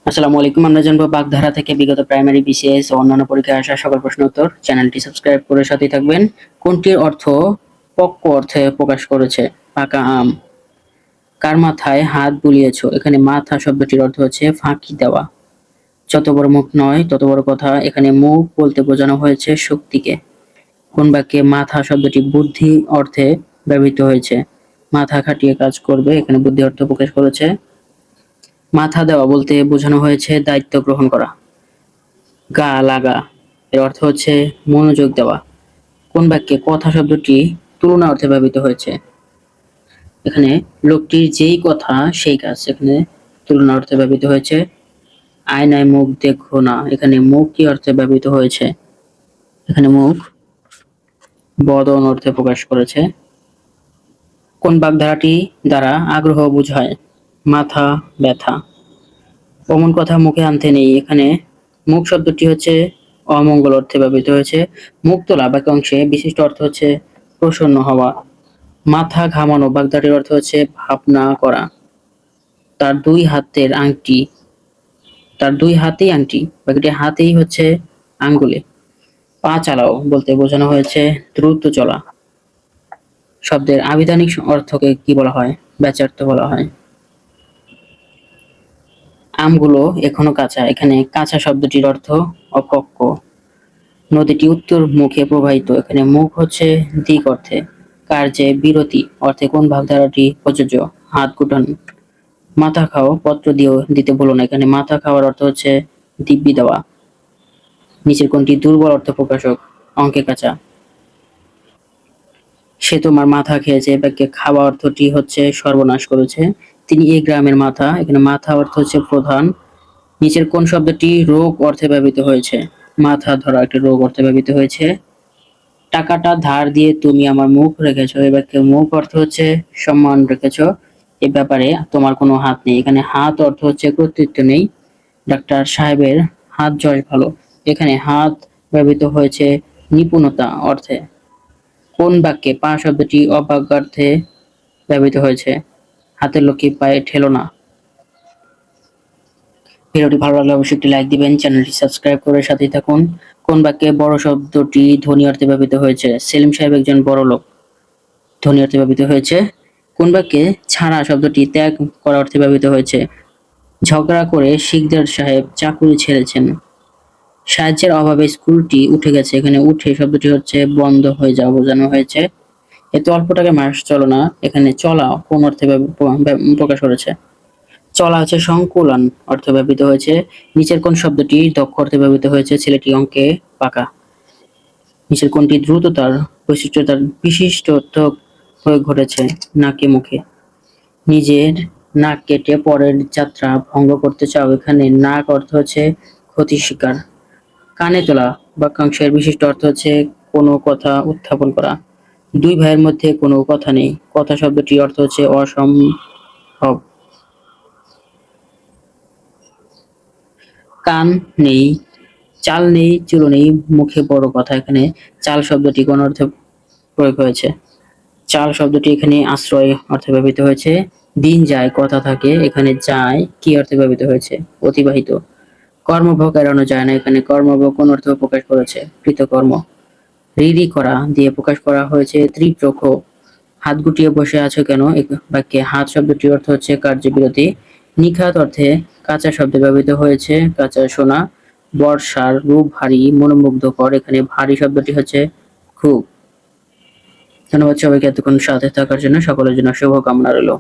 আসসালামু আলাইকুম। আমরা জানবো বাগধারা থেকে বিগত প্রাইমারি, বিসিএস ও অন্যান্য পরীক্ষায় আসা সকল প্রশ্ন উত্তর। চ্যানেলটি সাবস্ক্রাইব করে সাথেই থাকবেন। কোনটির অর্থ পক্ক অর্থে প্রকাশ করেছে? পাকা আম। কার মাথায় হাত বুলিয়েছো? এখানে মাথা শব্দটির অর্থ হচ্ছে ফাঁকি দেওয়া। যত বড় মুখ নয় তত বড় কথা। এখানে মুখ বলতে বোঝানো হয়েছে শক্তিকে। কোন বাক্যে মাথা শব্দটি বুদ্ধি অর্থে ব্যবহৃত হয়েছে? মাথা খাটিয়ে কাজ করবে, এখানে বুদ্ধি অর্থ প্রকাশ করেছে। মাথা দেওয়া বলতে বোঝানো হয়েছে দায়িত্ব গ্রহণ করা। গা লাগা এর অর্থ হচ্ছে মনোযোগ দেওয়া। কোন বাক্যে কথা শব্দটি তুলনা অর্থে ব্যবহৃত হয়েছে? এখানে লোকটির যেই কথা সেই কাজ, এখানে তুলনা অর্থে ব্যবহৃত হয়েছে। আয়নায় মুখ দেখো না, এখানে মুখ কি অর্থে ব্যবহৃত হয়েছে? এখানে মুখ বদন অর্থে প্রকাশ করেছে। কোন বাগধারাটি দ্বারা আগ্রহ বোঝায়? মাথা ব্যথা। অমন কথা মুখে আনতে নেই, এখানে মুখ শব্দটি হচ্ছে অমঙ্গল অর্থে ব্যবহৃত হয়েছে। মুখ তোলা বাক্যাংশে বিশিষ্ট অর্থ হচ্ছে প্রসন্ন হওয়া। মাথা ঘামানো বাগধারাটির অর্থ হচ্ছে ভাবনা করা। তার দুই হাতের আংটি, তার দুই হাতেই আংটি, বাকিটি হাতেই হচ্ছে আঙ্গুলে। পা চালাও বলতে বোঝানো হয়েছে দ্রুত চলা। শব্দের আবিধানিক অর্থকে কি বলা হয়? বাচ্যার্থ বলা হয়। আমগুলো এখনো কাঁচা, এখানে কাঁচা শব্দটির অর্থ অপক্ক। নদীটি উত্তর মুখে প্রবাহিত, এখানে মুখ হচ্ছে দিক অর্থে। কার্যে বিরতি অর্থে কোন ভাগধারাটি প্রযোজ্য? হাত গুটানো। মাথা খাও পত্র দিয়েও দিতে বলো না, এখানে মাথা খাওয়ার অর্থ হচ্ছে দিব্যি দেওয়া। নিচের কোনটি দুর্বল অর্থ প্রকাশক? অঙ্কে কাঁচা। সে তোমার মাথা খেয়েছে বাক্যে খাওয়া অর্থটি হচ্ছে সর্বনাশ করেছে। তিনি এই গ্রামের মাথা, এখানে মাথা অর্থ হচ্ছে প্রধান। নিচের কোন শব্দটি রোগ অর্থে ব্যবহৃত হয়েছে? মাথা ধরা একটি রোগ অর্থে ব্যবহৃত হয়েছে। টাকাটা ধার দিয়ে তুমি আমার মুখ রেখেছো, এই বাক্যে মুখ অর্থ হচ্ছে সম্মান রেখেছো। এ ব্যাপারে তোমার কোনো হাত নেই, এখানে হাত অর্থ হচ্ছে কর্তৃত্ব নেই। ডাক্তার সাহেবের হাত যশ ভালো, এখানে হাত ব্যবহৃত হয়েছে নিপুণতা অর্থে। কোন বাক্যে পা শব্দটি অবাজ্যার্থে ব্যবহৃত হয়েছে? হাতের লক্ষ্মী পায়ে ঠেলো না। ভিডিওটি ভালো লাগলে অবশ্যই একটি লাইক দিবেন, চ্যানেলটি সাবস্ক্রাইব করে সাথেই থাকুন। কোন বাক্যে বড় শব্দটি ধনী অর্থে ব্যবহৃত হয়েছে? সেলিম সাহেব একজন বড় লোক, ধনী অর্থে ব্যবহৃত হয়েছে। কোন বাক্যে ছাড়া শব্দটি ত্যাগ করা অর্থে ব্যবহৃত হয়েছে? ঝগড়া করে শিকদার সাহেব চাকুরি ছেড়েছেন। সাহায্যের অভাবে স্কুলটি উঠে গেছে, এখানে উঠে শব্দটি হচ্ছে বন্ধ হয়ে যাওয়া বোঝানো হয়েছে। এতে অল্প টাকায় মাস চলো না, এখানে চলা কোন অর্থে প্রকাশ করেছে? চলা হচ্ছে সংকুলান অর্থে ব্যবহৃত হয়েছে। নিচের কোন শব্দটি দক্ষ অর্থে ব্যবহৃত হয়েছে? ছেলেটি অঙ্কে পাকা। নিচের কোনটি দ্রুততার বৈশিষ্ট্যতার বিশিষ্ট প্রয়োগ ঘটেছে? নাকে মুখে। নিজের নাক কেটে পরের যাত্রা ভঙ্গ করতে চাও, এখানে নাক অর্থ হচ্ছে ক্ষতি স্বীকার। কানে তোলা বাক্যাংশের বিশিষ্ট অর্থ হচ্ছে কোনো কথা উত্থাপন করা। দুই ভাইয়ের মধ্যে কোনো কথা নেই, কথা শব্দটির অর্থ হচ্ছে অসম্ভব। কান নেই, চাল নেই, চুলো নেই, মুখে বড় কথা, এখানে চাল শব্দটি কোন অর্থে প্রয়োগ হয়েছে? চাল শব্দটি এখানে আশ্রয় অর্থে ব্যবহৃত হয়েছে। দিন যায় কথা থাকে, এখানে যায় কি অর্থে ব্যবহৃত হয়েছে? অতিবাহিত। কর্মভোগ এড়ানো যায় না, এখানে কর্মভোগ কোন অর্থে প্রকাশ করেছে? কৃতকর্ম। রিরি করা দিয়ে প্রকাশ করা হয়েছে তীব্র ক্ষোভ। হাত গুটিয়ে বসে আছো কেন? বাক্যে হাত শব্দটির অর্থ হচ্ছে কার্যবিরতি। নিখাত অর্থে কাঁচা শব্দে ব্যবহৃত হয়েছে কাঁচা সোনা। বর্ষার রূপ ভারী মনোমুগ্ধকর, এখানে ভারী শব্দটি হচ্ছে খুব। ধন্যবাদ সবাইকে এতক্ষণ সাথে থাকার জন্য, সকলের জন্য শুভকামনা রইল।